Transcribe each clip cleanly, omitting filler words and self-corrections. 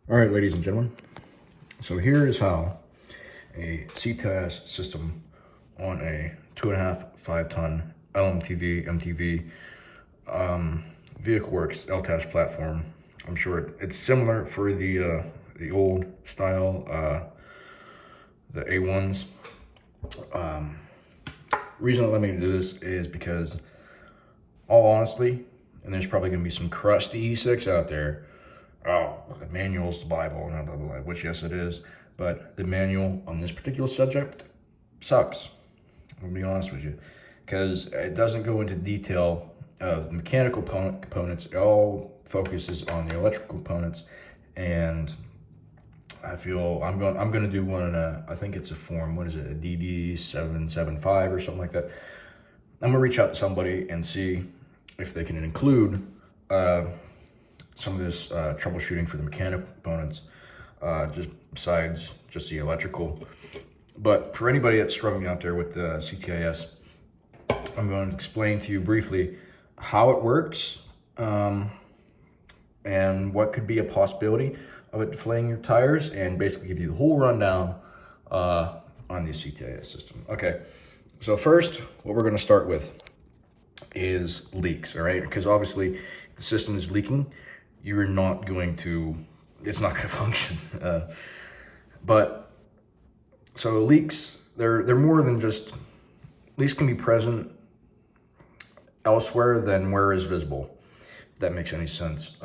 All right, ladies and gentlemen, so here is how a Ctis system on a 2.5, 5-ton Lmtv, vehicle works LTAS platform. I'm sure it's similar for the old style, the A1s. Reason that let me do this is because, all honestly, and there's probably gonna be some crusty E6 out there. Oh, the manual's the Bible, blah, blah, blah, which yes it is, but the manual on this particular subject sucks. I'll be honest with you, because it doesn't go into detail of the mechanical components. It all focuses on the electrical components, and I feel I'm going to do one in I think it's a form, what is it, a DD775 or something like that. I'm going to reach out to somebody and see if they can include some of this troubleshooting for the mechanical components, just besides just the electrical. But for anybody that's struggling out there with the Ctis, I'm going to explain to you briefly how it works, and what could be a possibility of it deflating your tires, and basically give you the whole rundown on the Ctis system. Okay, so first, what we're going to start with is leaks, all right? Because obviously, if the system is leaking, you're not going to, it's not going to function. But so leaks, they're more than just, leaks can be present elsewhere than where is visible, if that makes any sense.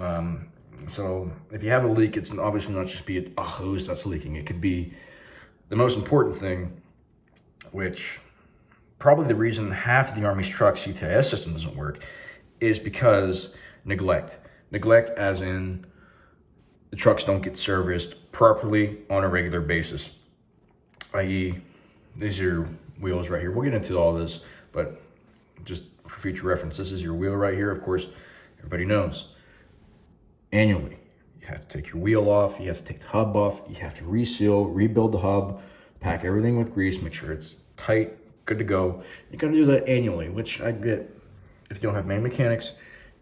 So if you have a leak, it's obviously not just be a hose that's leaking. It could be the most important thing, which probably the reason half of the Army's truck Ctis system doesn't work is because neglect. Neglect as in the trucks don't get serviced properly on a regular basis. I.e., these are your wheels right here. We'll get into all this, but just for future reference, this is your wheel right here. Of course, everybody knows. Annually, you have to take your wheel off, you have to take the hub off, you have to reseal, rebuild the hub, pack everything with grease, make sure it's tight, good to go. You gotta do that annually, which I get if you don't have main mechanics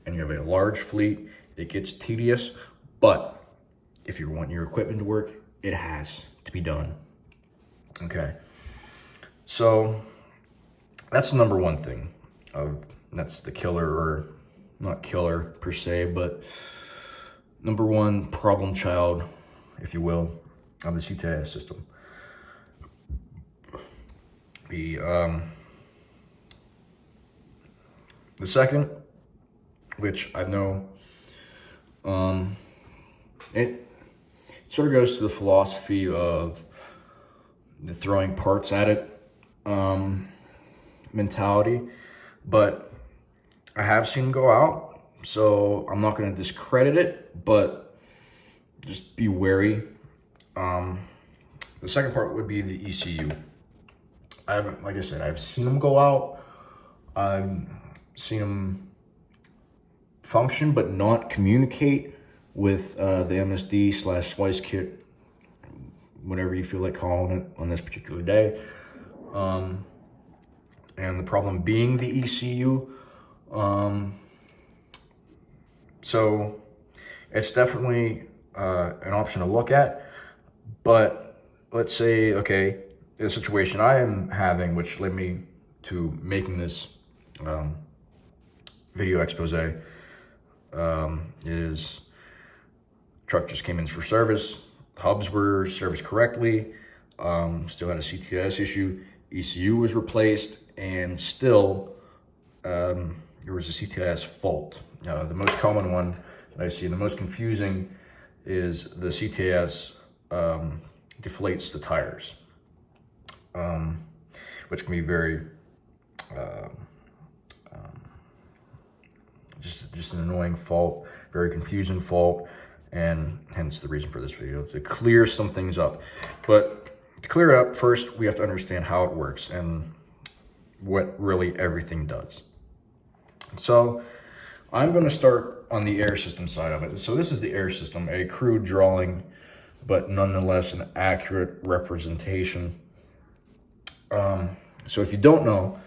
and you have a large fleet, it gets tedious, but if you want your equipment to work, it has to be done. Okay, so that's the number one thing that's the killer, or not killer per se, but number one problem child, if you will, of the Ctis system. The second, which I know, it sort of goes to the philosophy of the throwing parts at it mentality, but I have seen them go out, so I'm not going to discredit it, but just be wary. The second part would be the ECU. Like I said, I've seen them go out. I've seen them function, but not communicate with the MSD/splice kit, whatever you feel like calling it on this particular day. And the problem being the ECU. So it's definitely an option to look at, but let's say, okay, the situation I am having, which led me to making this video expose, is truck just came in for service, hubs were serviced correctly, still had a Ctis issue, ECU was replaced, and still there was a Ctis fault. The most common one that I see, the most confusing, is the Ctis deflates the tires, which can be very just an annoying fault, very confusing fault, and hence the reason for this video, to clear some things up. But to clear it up, first we have to understand how it works and what really everything does. So I'm going to start on the air system side of it. So this is the air system, a crude drawing, but nonetheless an accurate representation. So if you don't know,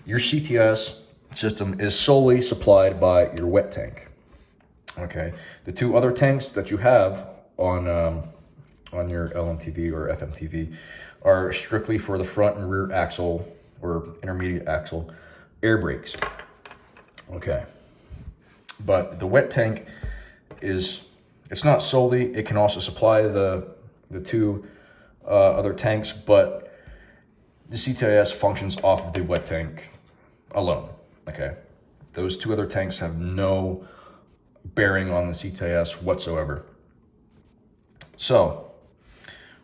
your Ctis system is solely supplied by your wet tank. Okay, the two other tanks that you have on your Lmtv or FMTV are strictly for the front and rear axle or intermediate axle air brakes. Okay, but the wet tank it's not solely, it can also supply the two other tanks, but the Ctis functions off of the wet tank alone. Okay, those two other tanks have no bearing on the Ctis whatsoever. So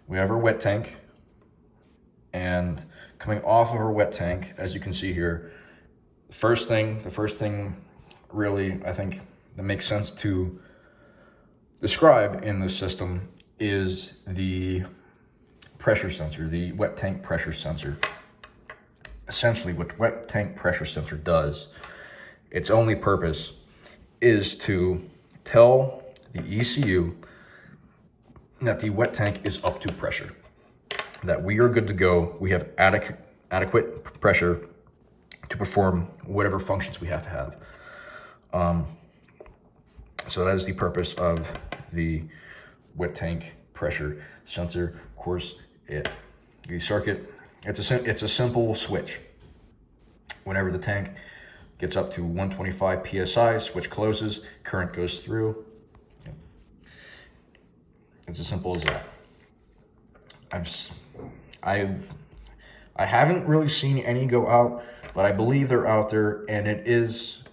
we have our wet tank, and coming off of our wet tank, as you can see here, the first thing really I think that makes sense to describe in this system is the pressure sensor, the wet tank pressure sensor. Essentially, what wet tank pressure sensor does, its only purpose is to tell the ECU that the wet tank is up to pressure, that we are good to go. We have adequate pressure to perform whatever functions we have to have. So that is the purpose of the wet tank pressure sensor. Of course, the circuit, it's a simple switch. Whenever the tank gets up to 125 psi, switch closes, current goes through. It's as simple as that. I haven't really seen any go out, but I believe they're out there, and it is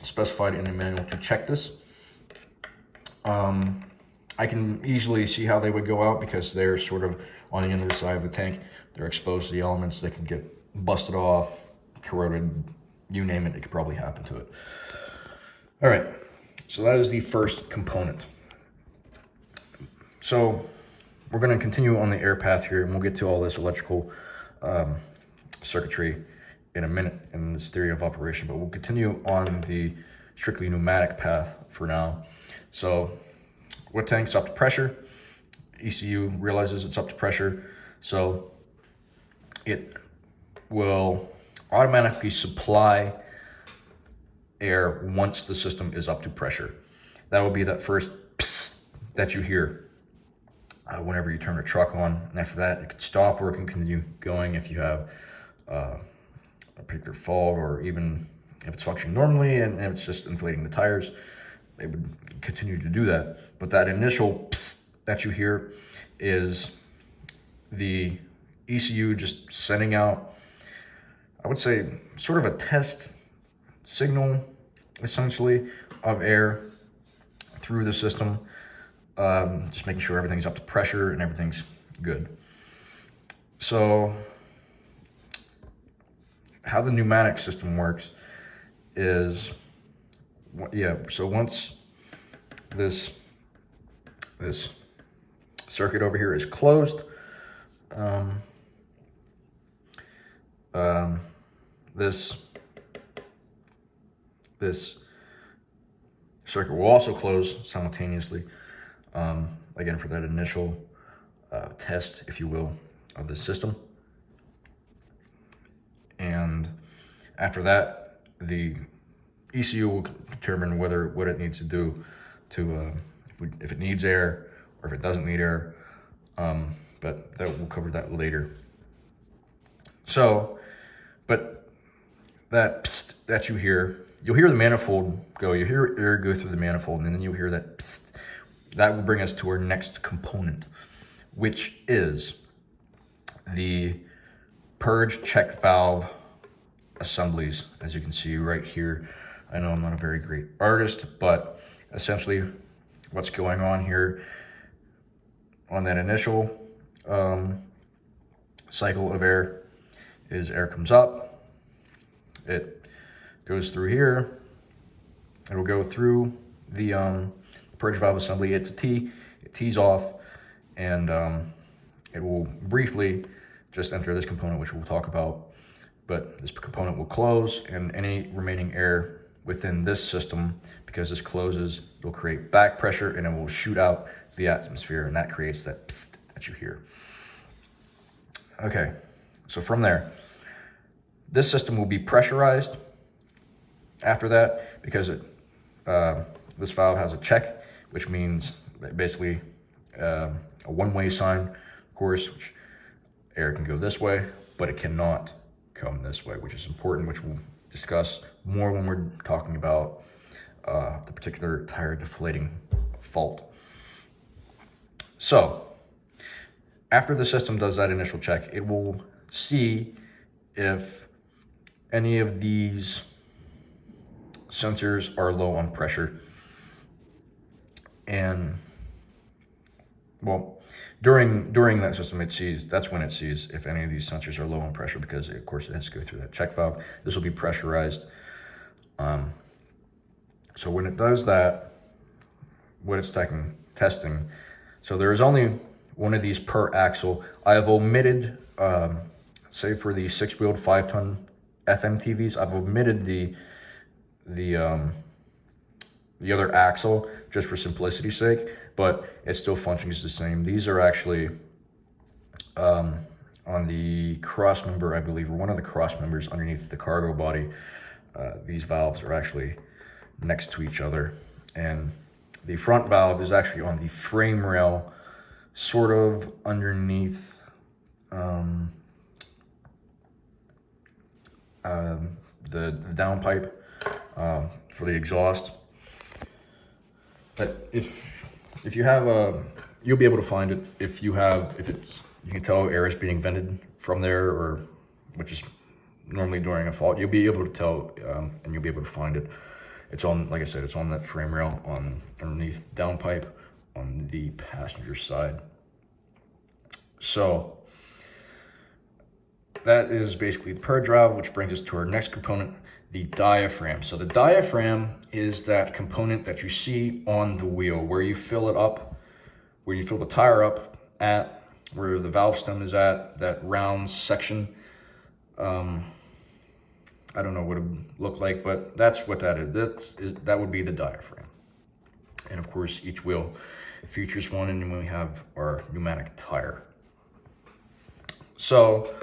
specified in the manual to check this. I can easily see how they would go out because they're sort of on the other side of the tank. They're exposed to the elements. They can get busted off, corroded, you name it, it could probably happen to it. All right, so that is the first component. So we're going to continue on the air path here, and we'll get to all this electrical circuitry in a minute in this theory of operation, but we'll continue on the strictly pneumatic path for now. So wet tank's up to pressure. ECU realizes it's up to pressure, so it will automatically supply air once the system is up to pressure. That will be that first psst that you hear whenever you turn the truck on. And after that, it could stop or it can continue going if you have a particular fault, or even if it's functioning normally and it's just inflating the tires, it would continue to do that. But that initial psst that you hear is the ECU just sending out, I would say, sort of a test signal, essentially, of air through the system, just making sure everything's up to pressure and everything's good. So how the pneumatic system works is, so once this circuit over here is closed, this circuit will also close simultaneously, again for that initial test, if you will, of the system. And after that, the ECU will determine what it needs to do to if it needs air or if it doesn't need air, but we'll cover that later. So, but that psst that you hear, you'll hear the manifold go, you hear air go through the manifold, and then you'll hear that psst. That will bring us to our next component, which is the purge check valve assemblies, as you can see right here. I know I'm not a very great artist, but essentially what's going on here on that initial cycle of air is air comes up, it goes through here, it will go through the purge valve assembly. It's a T, it tees off, and it will briefly just enter this component, which we'll talk about, but this component will close, and any remaining air within this system, because this closes, it will create back pressure and it will shoot out to the atmosphere, and that creates that psst that you hear. Okay, so from there, this system will be pressurized after that, because this valve has a check, which means basically a one-way sign, of course, which air can go this way, but it cannot come this way, which is important, which we'll discuss more when we're talking about the particular tire deflating fault. So after the system does that initial check, it will see if any of these sensors are low on pressure. And well, during that system, that's when it sees if any of these sensors are low on pressure, because of course it has to go through that check valve. This will be pressurized. So when it does that, what it's testing, so there is only one of these per axle. I have omitted, say for the 6-wheeled 5-ton FMTVs, I've omitted the other axle just for simplicity's sake, but it still functions the same. These are actually on the cross member, I believe, or one of the cross members underneath the cargo body. These valves are actually next to each other, and the front valve is actually on the frame rail, sort of underneath the downpipe for the exhaust. But if you have you'll be able to find it if you can tell air is being vented from there, or which is normally during a fault. You'll be able to tell, and you'll be able to find it. It's on, like I said, it's on that frame rail underneath downpipe on the passenger side. So that is basically the purge valve, which brings us to our next component, the diaphragm. So the diaphragm is that component that you see on the wheel where you fill it up, where you fill the tire up at, where the valve stem is at, that round section. I don't know what it would look like, but that's what that is. That would be the diaphragm. And of course, each wheel features one, and then we have our pneumatic tire. So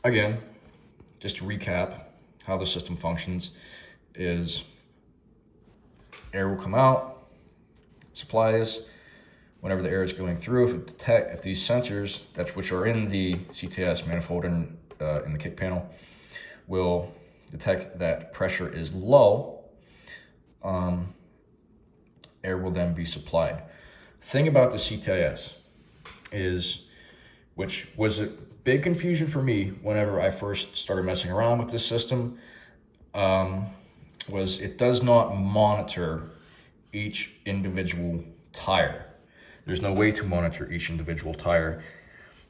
again, just to recap how the system functions is air will come out, supplies, whenever the air is going through, if these sensors, which are in the Ctis manifold and in the kick panel, will detect that pressure is low, air will then be supplied. The thing about the Ctis is, which was a big confusion for me whenever I first started messing around with this system, was it does not monitor each individual tire. There's no way to monitor each individual tire.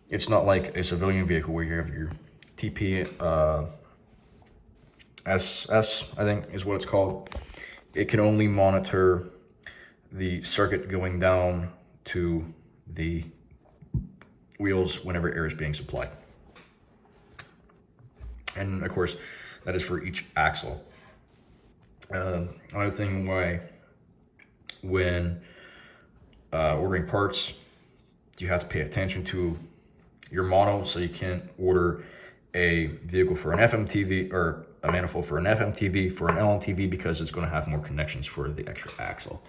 It's not like a civilian vehicle where you have your TP SS, I think is what it's called. It can only monitor the circuit going down to the wheels whenever air is being supplied. And of course, that is for each axle. Another thing why when ordering parts, you have to pay attention to your model, so you can't order a vehicle for an FMTV or a manifold for an FMTV for an Lmtv, because it's going to have more connections for the extra axle.